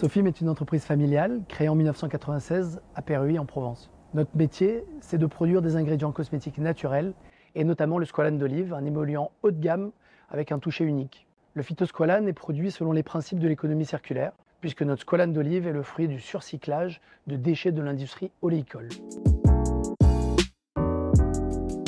Sofim est une entreprise familiale créée en 1996 à Péruy en Provence. Notre métier, c'est de produire des ingrédients cosmétiques naturels et notamment le squalane d'olive, un émollient haut de gamme avec un toucher unique. Le phytosqualane est produit selon les principes de l'économie circulaire, puisque notre squalane d'olive est le fruit du surcyclage de déchets de l'industrie oléicole.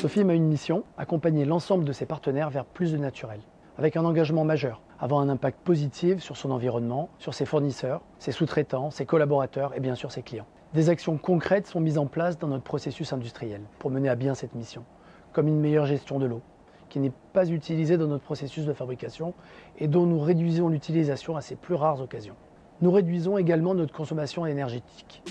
Sofim a une mission, accompagner l'ensemble de ses partenaires vers plus de naturel, avec un engagement majeur, avoir un impact positif sur son environnement, sur ses fournisseurs, ses sous-traitants, ses collaborateurs et bien sûr ses clients. Des actions concrètes sont mises en place dans notre processus industriel pour mener à bien cette mission, comme une meilleure gestion de l'eau, qui n'est pas utilisée dans notre processus de fabrication et dont nous réduisons l'utilisation à ses plus rares occasions. Nous réduisons également notre consommation énergétique.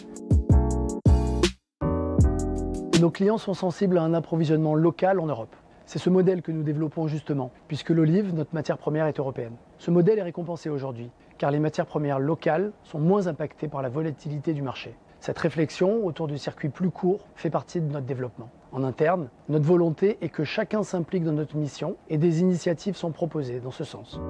Nos clients sont sensibles à un approvisionnement local en Europe. C'est ce modèle que nous développons justement, puisque l'olive, notre matière première, est européenne. Ce modèle est récompensé aujourd'hui, car les matières premières locales sont moins impactées par la volatilité du marché. Cette réflexion autour du circuit plus court fait partie de notre développement. En interne, notre volonté est que chacun s'implique dans notre mission et des initiatives sont proposées dans ce sens.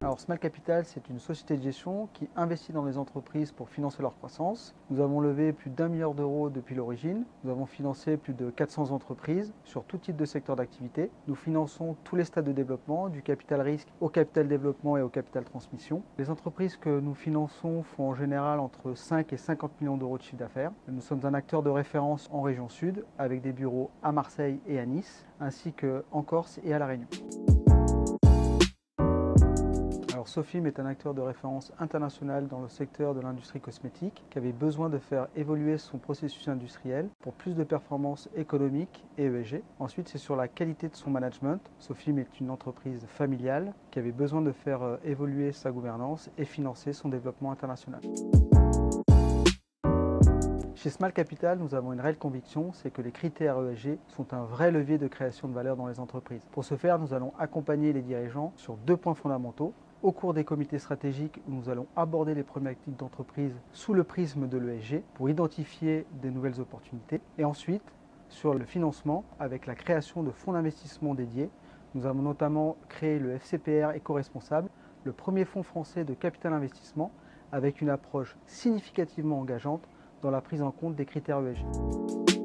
Alors Small Capital, c'est une société de gestion qui investit dans les entreprises pour financer leur croissance. Nous avons levé plus d'1 milliard d'euros depuis l'origine. Nous avons financé plus de 400 entreprises sur tout type de secteur d'activité. Nous finançons tous les stades de développement, du capital risque au capital développement et au capital transmission. Les entreprises que nous finançons font en général entre 5 et 50 millions d'euros de chiffre d'affaires. Nous sommes un acteur de référence en région sud avec des bureaux à Marseille et à Nice, ainsi qu'en Corse et à La Réunion. Sofim est un acteur de référence international dans le secteur de l'industrie cosmétique qui avait besoin de faire évoluer son processus industriel pour plus de performances économiques et ESG. Ensuite, c'est sur la qualité de son management. Sofim est une entreprise familiale qui avait besoin de faire évoluer sa gouvernance et financer son développement international. Chez Small Capital, nous avons une réelle conviction, c'est que les critères ESG sont un vrai levier de création de valeur dans les entreprises. Pour ce faire, nous allons accompagner les dirigeants sur 2 points fondamentaux. Au cours des comités stratégiques, nous allons aborder les problématiques d'entreprise sous le prisme de l'ESG pour identifier des nouvelles opportunités. Et ensuite, sur le financement, avec la création de fonds d'investissement dédiés, nous avons notamment créé le FCPR éco-responsable, le premier fonds français de capital investissement, avec une approche significativement engageante dans la prise en compte des critères ESG.